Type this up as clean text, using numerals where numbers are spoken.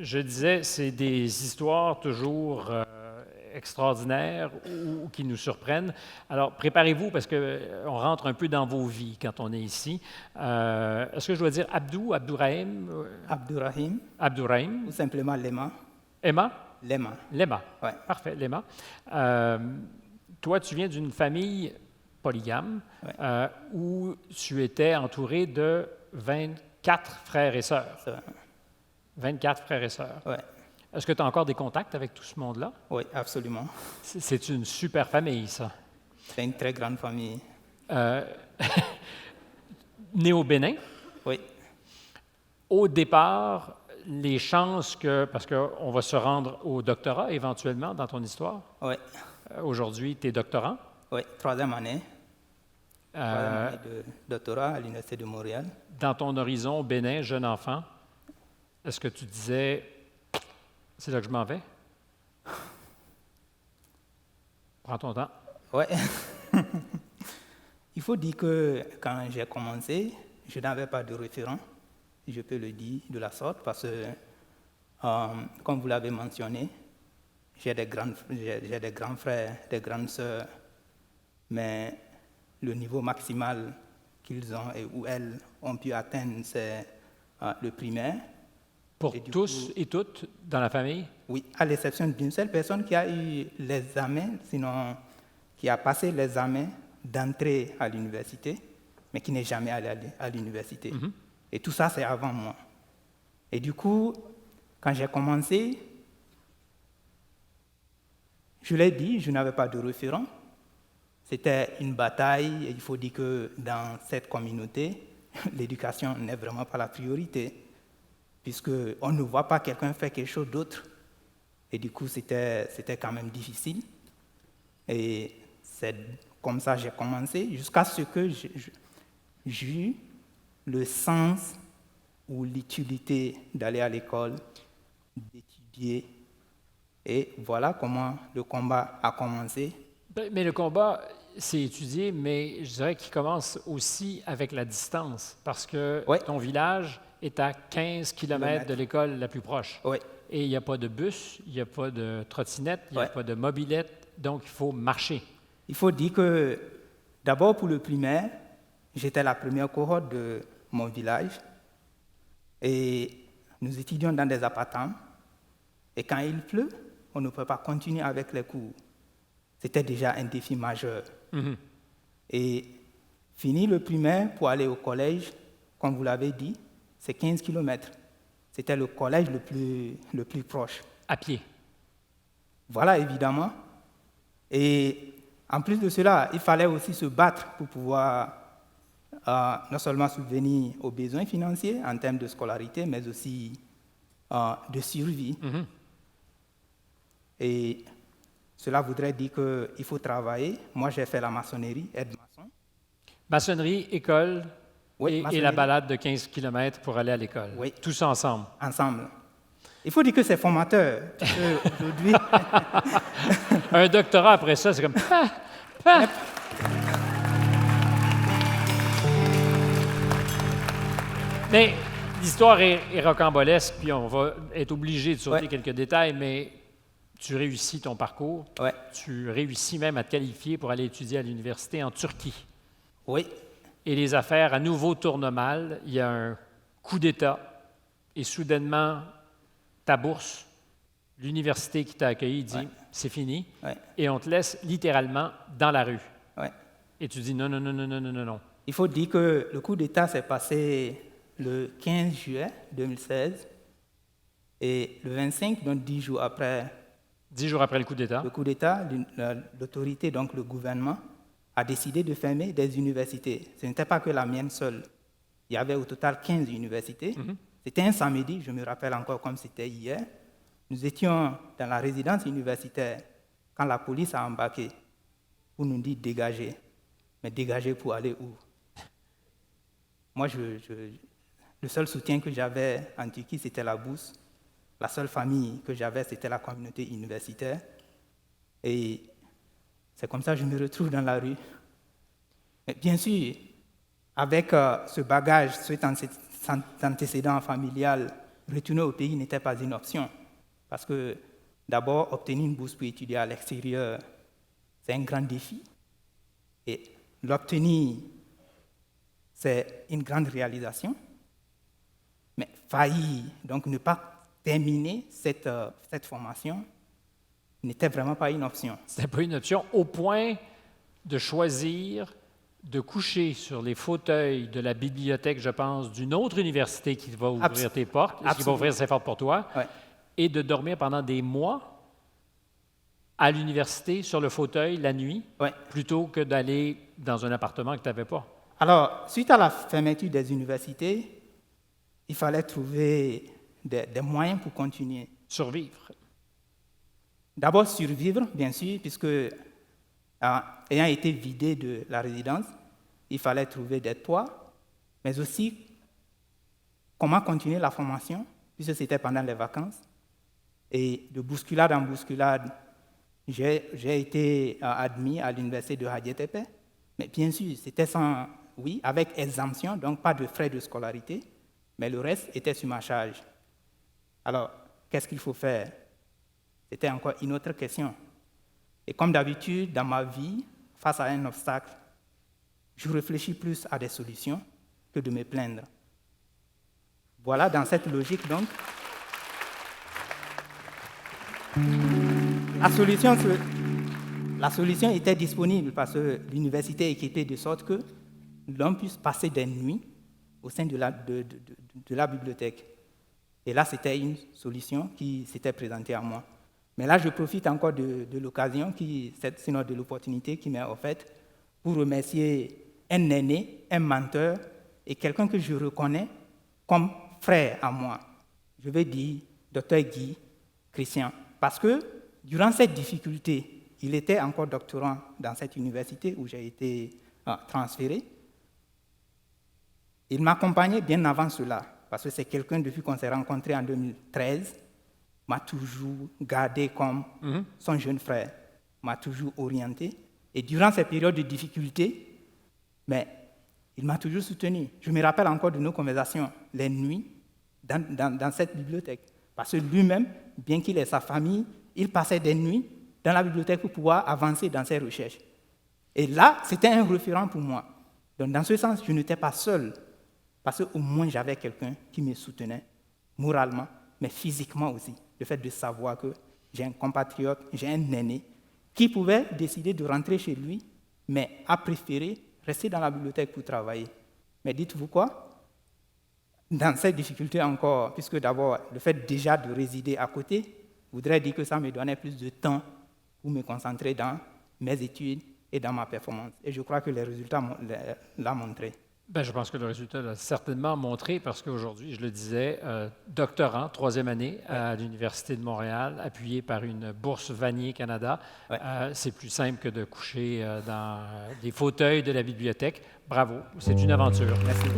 Je disais, c'est des histoires toujours extraordinaires ou qui nous surprennent. Alors, préparez-vous parce qu'on rentre un peu dans vos vies quand on est ici. Est-ce que je dois dire Abdou, Abdourahim, Abdourahim, Abdourahim, ou simplement Lema. Emma? Lema. Lema. Ouais. Parfait, Lema. Toi, tu viens d'une famille polygame Ouais. où tu étais entouré de 24 frères et sœurs. Ça, 24 frères et sœurs. ouais. Est-ce que tu as encore des contacts avec tout ce monde-là? Oui, absolument. C'est une super famille, ça. C'est une très grande famille. Euh, né au Bénin, Oui, au départ, les chances que, parce qu'on va se rendre au doctorat éventuellement dans ton histoire, oui, aujourd'hui, tu es doctorant. oui. Troisième année Euh, de doctorat à l'Université de Montréal. dans ton horizon au Bénin, jeune enfant, est-ce que tu disais, c'est là que je m'en vais? Prends ton temps. Oui. Il faut dire que quand j'ai commencé, je n'avais pas de référent, si je peux le dire de la sorte, parce que, comme vous l'avez mentionné, j'ai des grands frères, des grandes sœurs, mais le niveau maximal qu'ils ont et où elles ont pu atteindre, c'est le primaire. Pour Et du tous coup, et toutes dans la famille? oui, à l'exception d'une seule personne qui a eu les examens, sinon qui a passé les examens d'entrée à l'université, mais qui n'est jamais allé à l'université. Et tout ça, c'est avant moi. Et du coup, quand j'ai commencé, je l'ai dit, je n'avais pas de référent. C'était une bataille, et il faut dire que dans cette communauté, l'éducation n'est vraiment pas la priorité, puisqu'on ne voit pas quelqu'un faire quelque chose d'autre. Et du coup, c'était quand même difficile. Et c'est comme ça que j'ai commencé, jusqu'à ce que j'ai eu le sens ou l'utilité d'aller à l'école, d'étudier. Et voilà comment le combat a commencé. Mais le combat, c'est étudié, mais je dirais qu'il commence aussi avec la distance, parce que Oui, ton village est à 15 kilomètres de kilomètres. l'école la plus proche. Oui, Et il n'y a pas de bus, il n'y a pas de trottinette, il n'y a oui. pas de mobilette, donc il faut marcher. Il faut dire que, d'abord pour le primaire, j'étais la première cohorte de mon village. Et nous étudions dans des appartements. Et quand il pleut, on ne peut pas continuer avec les cours. C'était déjà un défi majeur. Mhm. Et finir le primaire pour aller au collège, comme vous l'avez dit, c'est 15 kilomètres. C'était le collège le plus proche. À pied. Voilà, évidemment. Et en plus de cela, il fallait aussi se battre pour pouvoir non seulement subvenir aux besoins financiers en termes de scolarité, mais aussi de survie. Mhm. Et cela voudrait dire qu'il faut travailler. Moi, j'ai fait la maçonnerie, aide-maçon. Maçonnerie, école Oui, et la maçonnerie. balade de 15 kilomètres pour aller à l'école. Oui. Tous ensemble. Ensemble. Il faut dire que c'est formateur. Aujourd'hui, Un doctorat après ça, c'est comme... Ah! Mais l'histoire est rocambolesque, puis on va être obligé de sauter Ouais. quelques détails, mais tu réussis ton parcours. ouais, Tu réussis même à te qualifier pour aller étudier à l'université en Turquie. oui, Et les affaires à nouveau tournent mal. Il y a un coup d'État et soudainement, ta bourse, l'université qui t'a accueilli dit Ouais. c'est fini ouais, et on te laisse littéralement dans la rue. ouais. Et tu dis non, non, non, non, non, non, non, non. Il faut dire que le coup d'État s'est passé le 15 juillet 2016 et le 25, donc 10 jours après 10 jours après le coup d'État. le coup d'État, l'autorité, donc le gouvernement, a décidé de fermer des universités. Ce n'était pas que la mienne seule. Il y avait au total 15 universités. C'était un samedi, je me rappelle encore comme c'était hier. Nous étions dans la résidence universitaire quand la police a embarqué pour nous dire dégager. Mais dégager pour aller où? Moi, le seul soutien que j'avais en Turquie, c'était la bourse. La seule famille que j'avais, c'était la communauté universitaire. Et c'est comme ça que je me retrouve dans la rue. Mais bien sûr, avec ce bagage, cet antécédent familial retourner au pays n'était pas une option. Parce que d'abord, obtenir une bourse pour étudier à l'extérieur, c'est un grand défi. Et l'obtenir, c'est une grande réalisation. Mais faillir, donc ne pas terminer cette formation, n'était vraiment pas une option. Ce n'était pas une option au point de choisir de coucher sur les fauteuils de la bibliothèque, je pense, d'une autre université qui va ouvrir tes portes, qui va ouvrir ses portes pour toi, Ouais. et de dormir pendant des mois à l'université sur le fauteuil la nuit, Ouais. plutôt que d'aller dans un appartement que tu n'avais pas. Alors, suite à la fermeture des universités, il fallait trouver des moyens pour continuer. Survivre. D'abord survivre, bien sûr, puisque ayant été vidé de la résidence, il fallait trouver des toits, mais aussi comment continuer la formation, puisque c'était pendant les vacances. Et de bousculade en bousculade, j'ai été admis à l'université de Hadiatepe, mais bien sûr, c'était avec exemption, donc pas de frais de scolarité, mais le reste était sur ma charge. Alors, qu'est-ce qu'il faut faire? C'était encore une autre question. Et comme d'habitude, dans ma vie, face à un obstacle, je réfléchis plus à des solutions que de me plaindre. Voilà, dans cette logique, donc, la solution était disponible parce que l'université est équipée de sorte que l'on puisse passer des nuits au sein de la bibliothèque. Et là, c'était une solution qui s'était présentée à moi. Mais là, je profite encore de l'occasion, sinon de l'opportunité qui m'est offerte, pour remercier un aîné, un mentor et quelqu'un que je reconnais comme frère à moi. Je vais dire Dr Guy Christian. Parce que durant cette difficulté, il était encore doctorant dans cette université où j'ai été transféré. Il m'accompagnait bien avant cela, parce que c'est quelqu'un, depuis qu'on s'est rencontrés en 2013, m'a toujours gardé comme son jeune frère, m'a toujours orienté. Et durant ces périodes de difficulté, il m'a toujours soutenu. Je me rappelle encore de nos conversations les nuits dans cette bibliothèque. Parce que lui-même, bien qu'il ait sa famille, il passait des nuits dans la bibliothèque pour pouvoir avancer dans ses recherches. Et là, c'était un référent pour moi. Donc, dans ce sens, je n'étais pas seul, parce qu'au moins j'avais quelqu'un qui me soutenait moralement, mais physiquement aussi. Le fait de savoir que j'ai un compatriote, j'ai un aîné, qui pouvait décider de rentrer chez lui, mais a préféré rester dans la bibliothèque pour travailler. Mais dites-vous quoi? Dans cette difficulté encore, puisque d'abord, le fait déjà de résider à côté voudrait dire que ça me donnait plus de temps pour me concentrer dans mes études et dans ma performance. Et je crois que les résultats l'ont montré. Je pense que le résultat l'a certainement montré parce qu'aujourd'hui, je le disais, doctorant, 3e année à l'Université de Montréal, appuyé par une bourse Vanier Canada. Ouais. C'est plus simple que de coucher dans des fauteuils de la bibliothèque. Bravo, c'est une aventure. Merci.